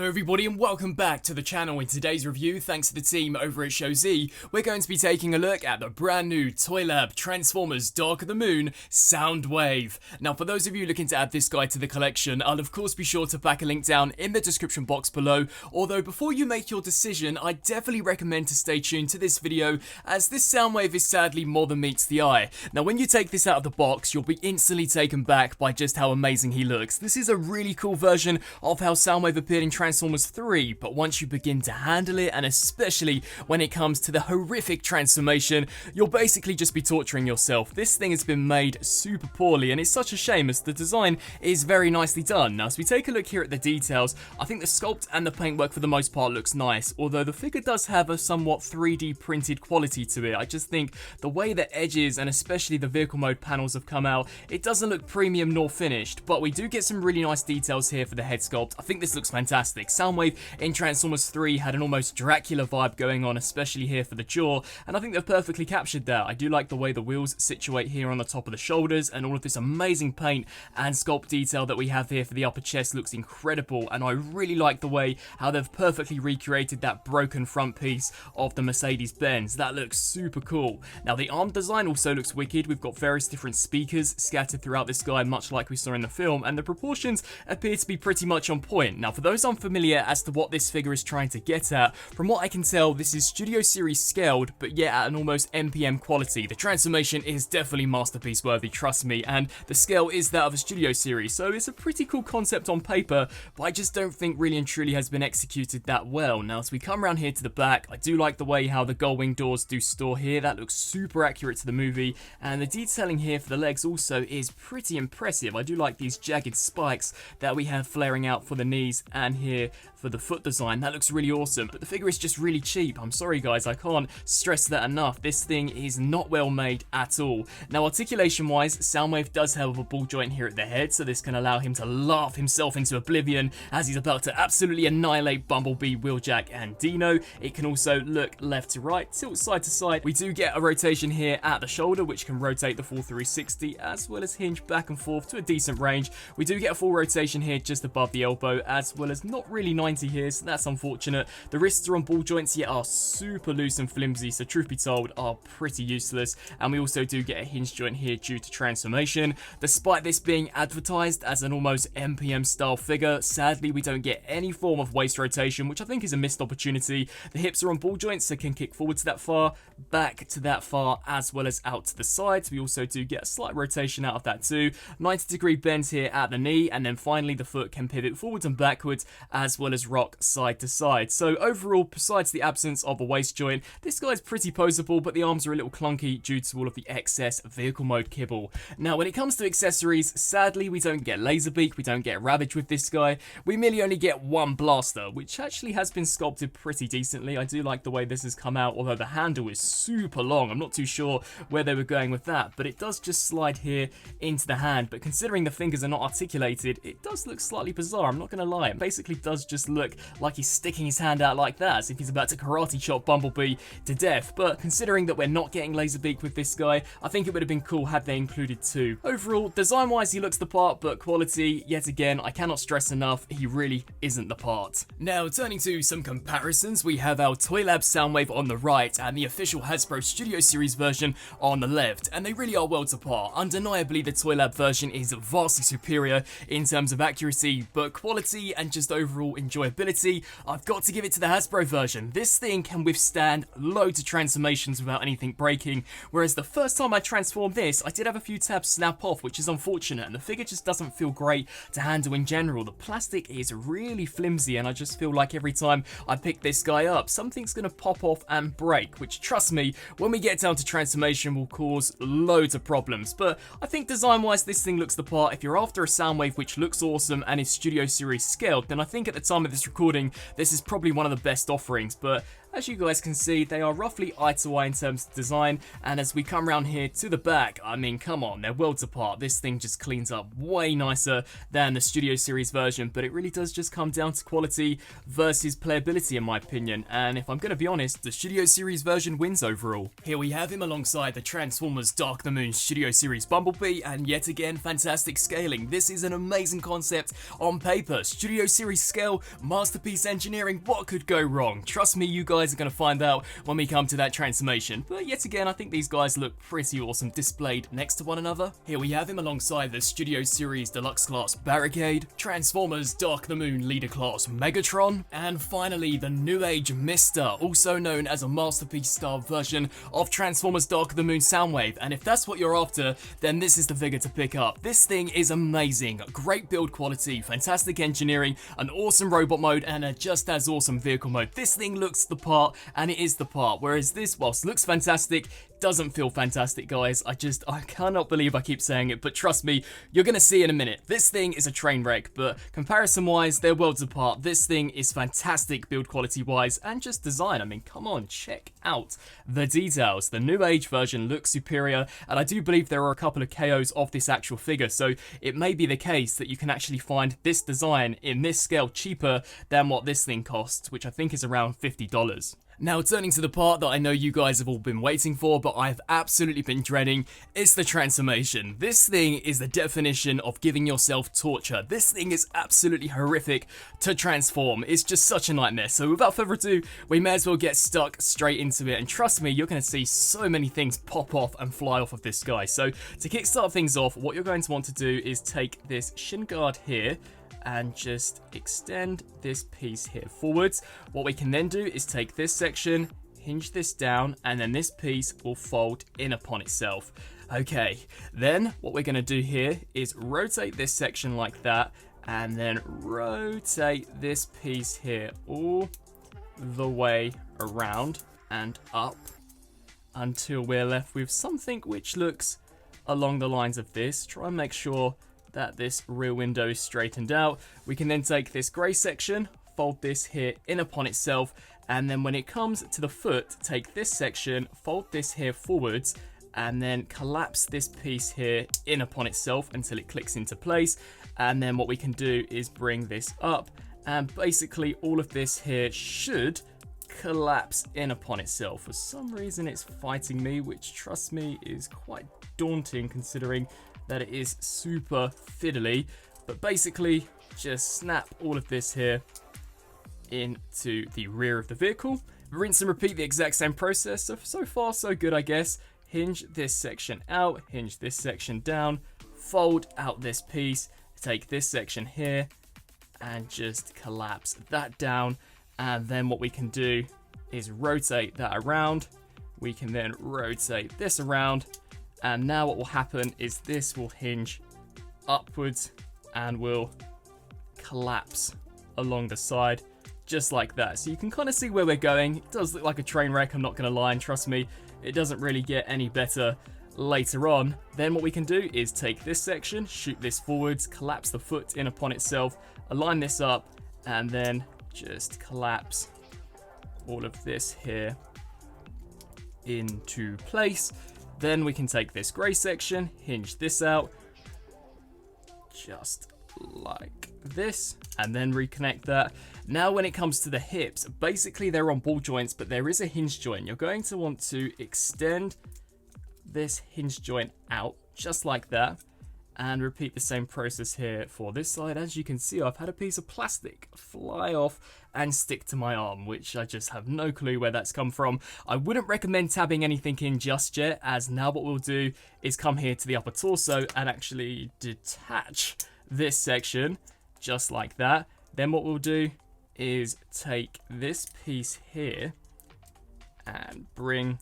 everybody and welcome back to the channel. In today's review, thanks to the team over at Show Z, we're going to be taking a look at the brand new Toy Lab Transformers Dark of the Moon Soundwave. Now for those of you looking to add this guy to the collection, I'll of course be sure to pack a link down in the description box below, although before you make your decision, I definitely recommend to stay tuned to this video as this Soundwave is sadly more than meets the eye. Now when you take this out of the box, you'll be instantly taken back by just how amazing he looks. This is a really cool version of how Soundwave appeared in Transformers 3, but once you begin to handle it, and especially when it comes to the horrific transformation, you'll basically just be torturing yourself. This thing has been made super poorly, and it's such a shame as the design is very nicely done. Now as we take a look here at the details, I think the sculpt and the paintwork for the most part looks nice, although the figure does have a somewhat 3D printed quality to it. I just think the way the edges and especially the vehicle mode panels have come out, it doesn't look premium nor finished, but we do get some really nice details here for the head sculpt. I think this looks fantastic. Soundwave in Transformers 3 had an almost Dracula vibe going on, especially here for the jaw, and I think they've perfectly captured that. I do like the way the wheels situate here on the top of the shoulders, and all of this amazing paint and sculpt detail that we have here for the upper chest looks incredible, and I really like the way how they've perfectly recreated that broken front piece of the Mercedes-Benz. That looks super cool. Now the arm design also looks wicked. We've got various different speakers scattered throughout this guy, much like we saw in the film, and the proportions appear to be pretty much on point. Now for those unfamiliar as to what this figure is trying to get at, from what I can tell, this is Studio Series scaled, but yet at an almost MPM quality. The transformation is definitely masterpiece worthy, trust me, and the scale is that of a Studio Series, so it's a pretty cool concept on paper, but I just don't think really and truly has been executed that well. Now as we come around here to the back, I do like the way how the gull wing doors do store here. That looks super accurate to the movie, and the detailing here for the legs also is pretty impressive. I do like these jagged spikes that we have flaring out for the knees and here for the foot design. That looks really awesome, but the figure is just really cheap. I'm sorry guys, I can't stress that enough. This thing is not well made at all. Now articulation wise, Soundwave does have a ball joint here at the head, so this can allow him to laugh himself into oblivion as he's about to absolutely annihilate Bumblebee, Wheeljack and Dino. It can also look left to right, tilt side to side. We do get a rotation here at the shoulder, which can rotate the full 360 as well as hinge back and forth to a decent range. We do get a full rotation here just above the elbow, as well as not really 90 here, so that's unfortunate. The wrists are on ball joints, yet are super loose and flimsy, so truth be told are pretty useless. And we also do get a hinge joint here due to transformation. Despite this being advertised as an almost MPM style figure, sadly we don't get any form of waist rotation, which I think is a missed opportunity. The hips are on ball joints, so can kick forward to that far, back to that far, as well as out to the sides. We also do get a slight rotation out of that too. 90-degree bends here at the knee, and then finally the foot can pivot forwards and backwards, as well as rock side to side. So overall, besides the absence of a waist joint, this guy's pretty poseable, but the arms are a little clunky due to all of the excess vehicle mode kibble. Now when it comes to accessories, sadly we don't get Laserbeak, we don't get Ravage with this guy. We merely only get one blaster, which actually has been sculpted pretty decently. I do like the way this has come out, although the handle is super long. I'm not too sure where they were going with that, but it does just slide here into the hand. But considering the fingers are not articulated, it does look slightly bizarre, I'm not going to lie. It basically does just look like he's sticking his hand out like that, as if he's about to karate chop Bumblebee to death. But considering that we're not getting Laserbeak with this guy, I think it would have been cool had they included two. Overall, design wise he looks the part, but quality, yet again, I cannot stress enough, he really isn't the part. Now turning to some comparisons, we have our Toy Lab Soundwave on the right and the official Hasbro Studio Series version on the left, and they really are worlds apart. Undeniably the Toy Lab version is vastly superior in terms of accuracy, but quality and just overall enjoyability, I've got to give it to the Hasbro version. This thing can withstand loads of transformations without anything breaking, whereas the first time I transformed this, I did have a few tabs snap off, which is unfortunate, and the figure just doesn't feel great to handle in general. The plastic is really flimsy, and I just feel like every time I pick this guy up, something's going to pop off and break, which trust me, when we get down to transformation will cause loads of problems. But I think design wise this thing looks the part. If you're after a Soundwave which looks awesome and is Studio Series scaled, then I think at the time of this recording this is probably one of the best offerings. But as you guys can see, they are roughly eye to eye in terms of design, and as we come around here to the back, I mean, come on, they're worlds apart. This thing just cleans up way nicer than the Studio Series version, but it really does just come down to quality versus playability in my opinion, and if I'm going to be honest, the Studio Series version wins overall. Here we have him alongside the Transformers Dark of the Moon Studio Series Bumblebee, and yet again, fantastic scaling. This is an amazing concept on paper. Studio Series scale, masterpiece engineering, what could go wrong? Trust me, you guys are going to find out when we come to that transformation. But yet again, I think these guys look pretty awesome displayed next to one another. Here we have him alongside the Studio Series Deluxe Class Barricade, Transformers Dark of the Moon Leader Class Megatron, and finally the New Age Mister, also known as a masterpiece style version of Transformers Dark of the Moon Soundwave. And if that's what you're after, then this is the figure to pick up. This thing is amazing, great build quality, fantastic engineering, an awesome robot mode, and a just as awesome vehicle mode. This thing looks the part, and it is the part, whereas this, whilst looks fantastic, doesn't feel fantastic, guys. I cannot believe I keep saying it, but trust me, you're gonna see in a minute. This thing is a train wreck, but comparison wise, they're worlds apart. This thing is fantastic build quality wise, and just design. I mean, come on, check out the details. The New Age version looks superior, and I do believe there are a couple of KOs of this actual figure, so it may be the case that you can actually find this design in this scale cheaper than what this thing costs, which I think is around $50. Now, turning to the part that I know you guys have all been waiting for, but I've absolutely been dreading, it's the transformation. This thing is the definition of giving yourself torture. This thing is absolutely horrific to transform. It's just such a nightmare. So without further ado, we may as well get stuck straight into it. And trust me, you're going to see so many things pop off and fly off of this guy. So to kickstart things off, what you're going to want to do is take this shin guard here, and just extend this piece here forwards. What we can then do is take this section, hinge this down, and then this piece will fold in upon itself. Okay, then what we're going to do here is rotate this section like that, and then rotate this piece here all the way around and up until we're left with something which looks along the lines of this. Try and make sure that this rear window is straightened out. We can then take this grey section, fold this here in upon itself, and then when it comes to the foot, take this section, fold this here forwards, and then collapse this piece here in upon itself until it clicks into place. And then what we can do is bring this up, and basically all of this here should collapse in upon itself. For some reason it's fighting me, which trust me is quite daunting considering that it is super fiddly, but basically just snap all of this here into the rear of the vehicle. Rinse and repeat the exact same process. So far so good, I guess. Hinge this section out, hinge this section down, fold out this piece, take this section here and just collapse that down. And then what we can do is rotate that around. We can then rotate this around. And now what will happen is this will hinge upwards and will collapse along the side just like that. So you can kind of see where we're going. It does look like a train wreck, I'm not going to lie, and trust me, it doesn't really get any better later on. Then what we can do is take this section, shoot this forwards, collapse the foot in upon itself, align this up, and then just collapse all of this here into place. Then we can take this grey section, hinge this out, just like this, and then reconnect that. Now when it comes to the hips, basically they're on ball joints, but there is a hinge joint. You're going to want to extend this hinge joint out, just like that, and repeat the same process here for this side. As you can see, I've had a piece of plastic fly off and stick to my arm, which I just have no clue where that's come from. I wouldn't recommend tabbing anything in just yet, as now what we'll do is come here to the upper torso and actually detach this section just like that. Then what we'll do is take this piece here and bring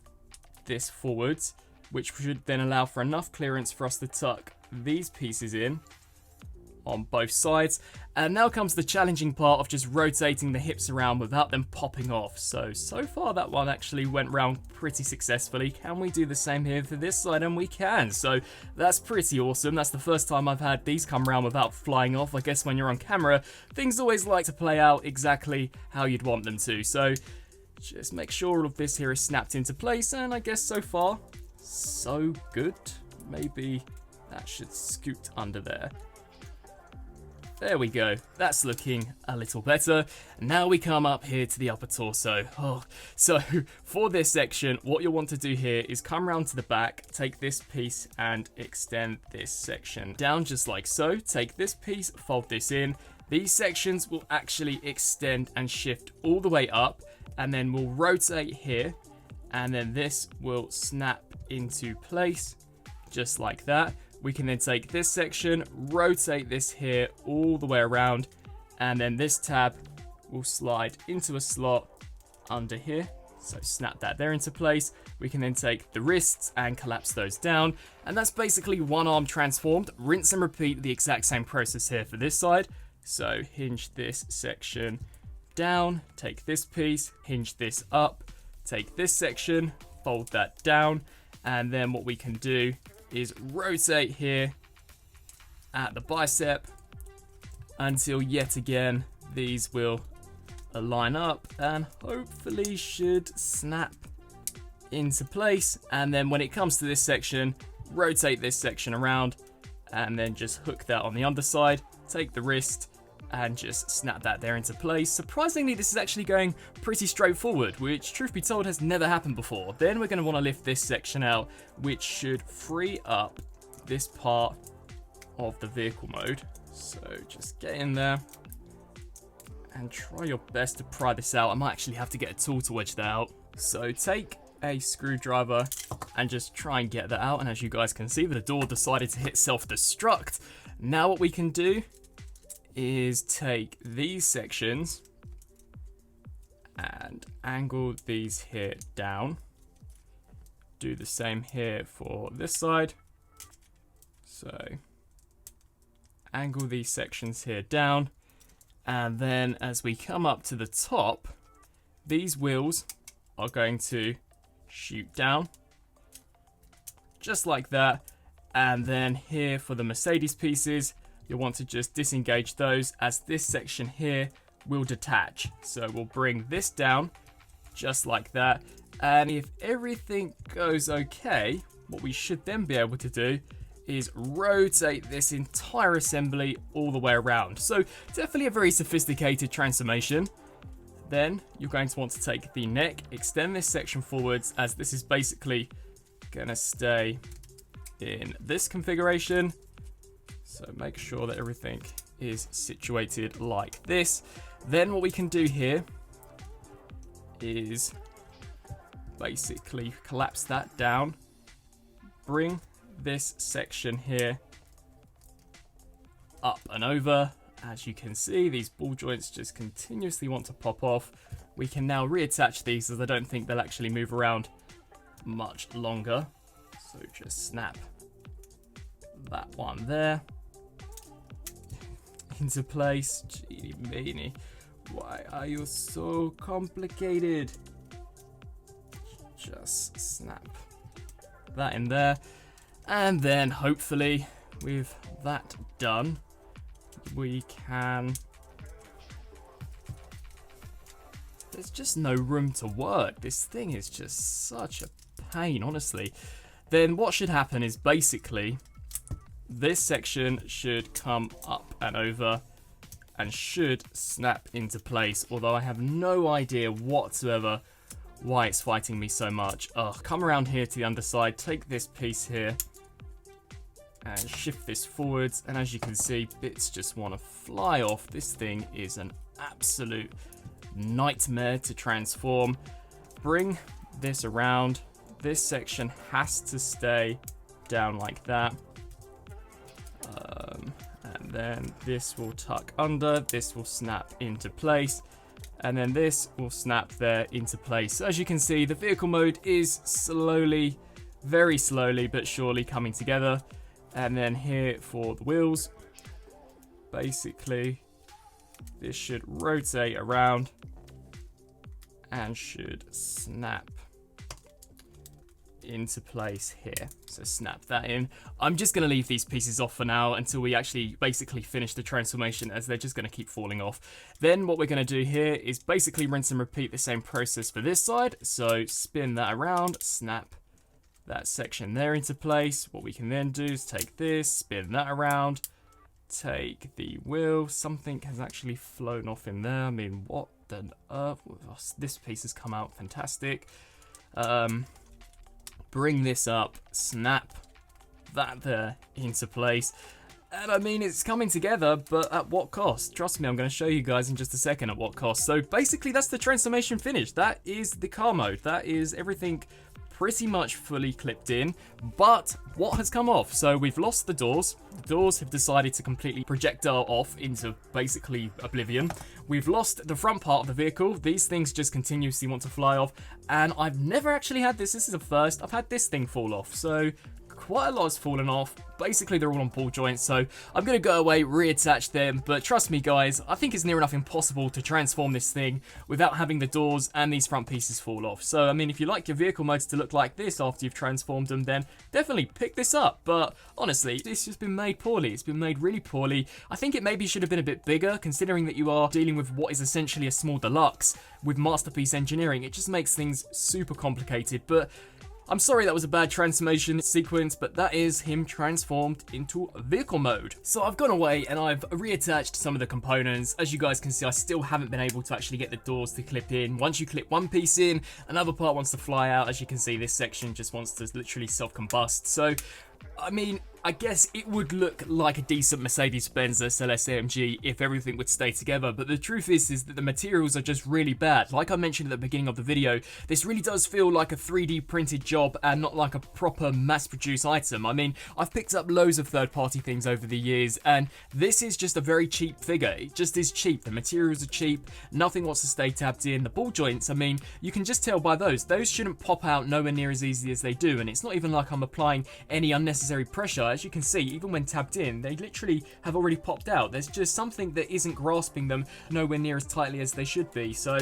this forwards, which should then allow for enough clearance for us to tuck these pieces in on both sides. And now comes the challenging part of just rotating the hips around without them popping off. So far that one actually went round pretty successfully. Can we do the same here for this side? And we can. So that's pretty awesome. That's the first time I've had these come around without flying off. I guess when you're on camera, things always like to play out exactly how you'd want them to. So Just make sure all of this here is snapped into place, and I guess so far, so good. Maybe that should scoot under there. There we go, that's looking a little better. Now we come up here to the upper torso. So for this section, what you'll want to do here is come around to the back, take this piece and extend this section down just like so. Take this piece, fold this in. These sections will actually extend and shift all the way up, and then we'll rotate here, and then this will snap into place just like that. We can then take this section, rotate this here all the way around, and then this tab will slide into a slot under here. So snap that there into place. We can then take the wrists and collapse those down, and that's basically one arm transformed. Rinse and repeat the exact same process here for this side. So hinge this section down, take this piece, hinge this up, take this section, fold that down, and then what we can do is rotate here at the bicep until yet again these will align up and hopefully should snap into place. And then when it comes to this section, rotate this section around and then just hook that on the underside, take the wrist and just snap that there into place. Surprisingly, this is actually going pretty straightforward, which truth be told has never happened before. Then we're going to want to lift this section out, which should free up this part of the vehicle mode. So just get in there and try your best to pry this out. I might actually have to get a tool to wedge that out. So take a screwdriver and just try and get that out. And as you guys can see, the door decided to hit self-destruct. Now what we can do is take these sections and angle these here down. Do the same here for this side. So angle these sections here down, and then as we come up to the top, these wheels are going to shoot down just like that. And then here for the Mercedes pieces, you'll want to just disengage those as this section here will detach. So we'll bring this down just like that. And if everything goes okay, what we should then be able to do is rotate this entire assembly all the way around. So definitely a very sophisticated transformation. Then you're going to want to take the neck, extend this section forwards, as this is basically going to stay in this configuration. So make sure that everything is situated like this. Then what we can do here is basically collapse that down, bring this section here up and over. As you can see, these ball joints just continuously want to pop off. We can now reattach these, as I don't think they'll actually move around much longer. So just snap that one there into place. Gee meanie, why are you so complicated? Just snap that in there, and then hopefully with that done, we can... There's just no room to work. This thing is just such a pain, honestly. Then what should happen is basically this section should come up and over and should snap into place, although I have no idea whatsoever why it's fighting me so much. Come around here to the underside, take this piece here and shift this forwards, and as you can see, bits just want to fly off. This thing is an absolute nightmare to transform. Bring this around. This section has to stay down like that. And then this will tuck under, this will snap into place, and then this will snap there into place. So as you can see, the vehicle mode is slowly, very slowly but surely coming together. And then here for the wheels, basically this should rotate around and should snap into place here. So snap that in. I'm just going to leave these pieces off for now until we actually basically finish the transformation, as they're just going to keep falling off. Then what we're going to do here is basically rinse and repeat the same process for this side. So spin that around, snap that section there into place. What we can then do is take this, spin that around, take the wheel. Something has actually flown off in there. I mean, what the earth? This piece has come out fantastic. Bring this up, snap that there into place. And I mean, it's coming together, but at what cost? Trust me, I'm going to show you guys in just a second at what cost. So basically, that's the transformation finished. That is the car mode. That is everything pretty much fully clipped in. But what has come off? So we've lost the doors. The doors have decided to completely projectile off into basically oblivion. We've lost the front part of the vehicle. These things just continuously want to fly off. And I've never actually had this. This is a first. I've had this thing fall off. So quite a lot has fallen off. Basically, they're all on ball joints, so I'm going to go away, reattach them, but trust me guys, I think it's near enough impossible to transform this thing without having the doors and these front pieces fall off. So, I mean, if you like your vehicle modes to look like this after you've transformed them, then definitely pick this up. But honestly, this has been made poorly. It's been made really poorly. I think it maybe should have been a bit bigger, considering that you are dealing with what is essentially a small deluxe with masterpiece engineering. It just makes things super complicated, but I'm sorry that was a bad transformation sequence, but that is him transformed into vehicle mode. So I've gone away and I've reattached some of the components. As you guys can see, I still haven't been able to actually get the doors to clip in. Once you clip one piece in, another part wants to fly out. As you can see, this section just wants to literally self-combust. So, I mean, I guess it would look like a decent Mercedes-Benz SLS AMG if everything would stay together, but the truth is that the materials are just really bad. Like I mentioned at the beginning of the video, this really does feel like a 3D printed job and not like a proper mass-produced item. I mean, I've picked up loads of third-party things over the years, and this is just a very cheap figure. It just is cheap. The materials are cheap. Nothing wants to stay tabbed in. The ball joints, I mean, you can just tell by those. Those shouldn't pop out nowhere near as easy as they do, and it's not even like I'm applying any unnecessary pressure. As you can see, even when tabbed in, they literally have already popped out. There's just something that isn't grasping them nowhere near as tightly as they should be. So,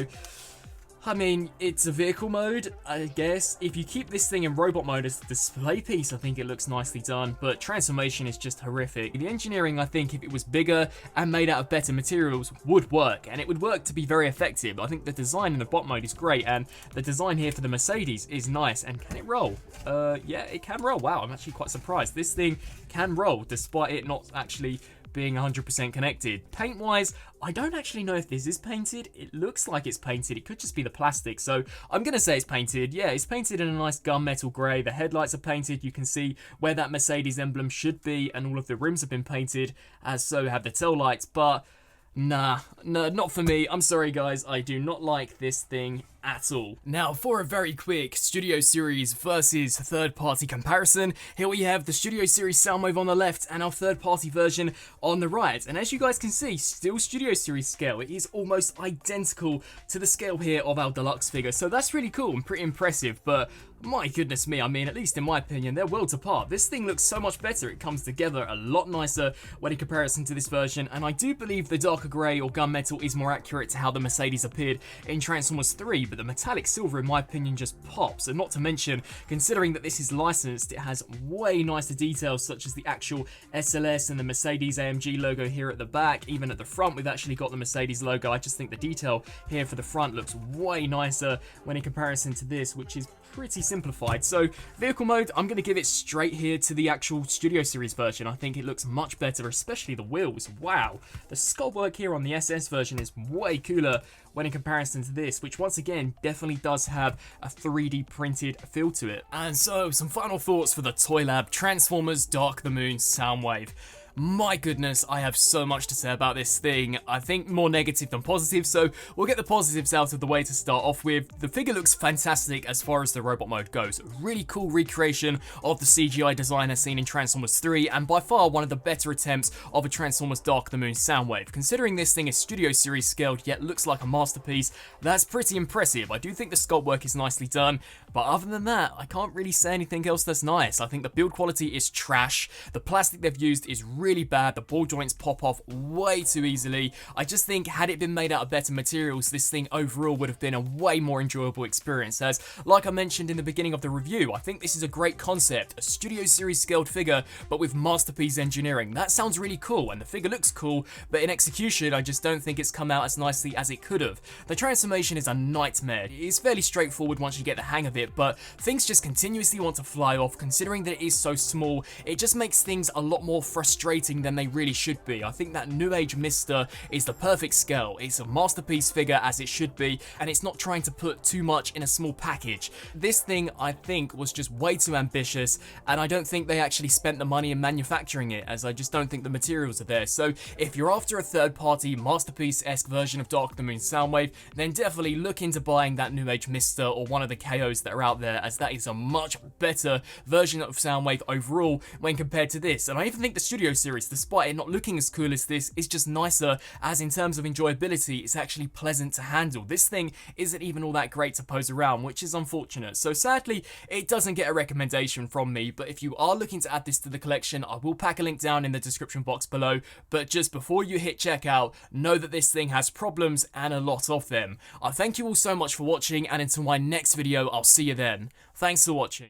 I mean, it's a vehicle mode, I guess. If you keep this thing in robot mode as the display piece, I think it looks nicely done, but transformation is just horrific. The engineering, I think, if it was bigger and made out of better materials, would work, and it would work to be very effective. I think the design in the bot mode is great, and the design here for the Mercedes is nice. And can it roll? Yeah, it can roll. Wow, I'm actually quite surprised. This thing can roll, despite it not actually being 100% connected. Paint-wise, I don't actually know if this is painted. It looks like it's painted. It could just be the plastic, so I'm going to say it's painted. Yeah, it's painted in a nice gunmetal grey. The headlights are painted. You can see where that Mercedes emblem should be, and all of the rims have been painted, as so have the tail lights, but nah, not for me. I'm sorry, guys. I do not like this thing at all. Now, for a very quick Studio Series versus third-party comparison, here we have the Studio Series Soundwave on the left and our third-party version on the right. And as you guys can see, still Studio Series scale. It is almost identical to the scale here of our deluxe figure. So that's really cool and pretty impressive, but my goodness me, I mean, at least in my opinion, they're worlds apart. This thing looks so much better. It comes together a lot nicer when in comparison to this version, and I do believe the darker grey or gunmetal is more accurate to how the Mercedes appeared in Transformers 3, but the metallic silver, in my opinion, just pops. And not to mention, considering that this is licensed, it has way nicer details, such as the actual SLS and the Mercedes AMG logo here at the back. Even at the front, we've actually got the Mercedes logo. I just think the detail here for the front looks way nicer when in comparison to this, which is pretty simplified. So vehicle mode, I'm going to give it straight here to the actual Studio Series version. I think it looks much better, especially the wheels. Wow, the sculpt work here on the SS version is way cooler when in comparison to this, which once again definitely does have a 3D printed feel to it. And so some final thoughts for the Toy Lab Transformers Dark the Moon Soundwave. My goodness, I have so much to say about this thing. I think more negative than positive, so we'll get the positives out of the way to start off with. The figure looks fantastic as far as the robot mode goes. Really cool recreation of the CGI designer seen in Transformers 3, and by far one of the better attempts of a Transformers Dark the Moon Soundwave. Considering this thing is Studio Series scaled yet looks like a masterpiece, that's pretty impressive. I do think the sculpt work is nicely done, but other than that, I can't really say anything else that's nice. I think the build quality is trash. The plastic they've used is really really bad. The ball joints pop off way too easily. I just think had it been made out of better materials, this thing overall would have been a way more enjoyable experience. As, like I mentioned in the beginning of the review, I think this is a great concept, a Studio Series scaled figure, but with masterpiece engineering. That sounds really cool, and the figure looks cool, but in execution, I just don't think it's come out as nicely as it could have. The transformation is a nightmare. It's fairly straightforward once you get the hang of it, but things just continuously want to fly off. Considering that it is so small, it just makes things a lot more frustrating than they really should be. I think that New Age Mister is the perfect scale. It's a masterpiece figure as it should be, and it's not trying to put too much in a small package. This thing, I think, was just way too ambitious, and I don't think they actually spent the money in manufacturing it, as I just don't think the materials are there. So if you're after a third-party masterpiece-esque version of Dark of the Moon Soundwave, then definitely look into buying that New Age Mister or one of the KOs that are out there, as that is a much better version of Soundwave overall when compared to this. And I even think the Studio Series, despite it not looking as cool as this, is just nicer, as in terms of enjoyability, it's actually pleasant to handle. This thing isn't even all that great to pose around, which is unfortunate. So sadly, it doesn't get a recommendation from me, but if you are looking to add this to the collection, I will pack a link down in the description box below. But just before you hit checkout, know that this thing has problems, and a lot of them. I thank you all so much for watching, and until my next video, I'll see you then. Thanks for watching.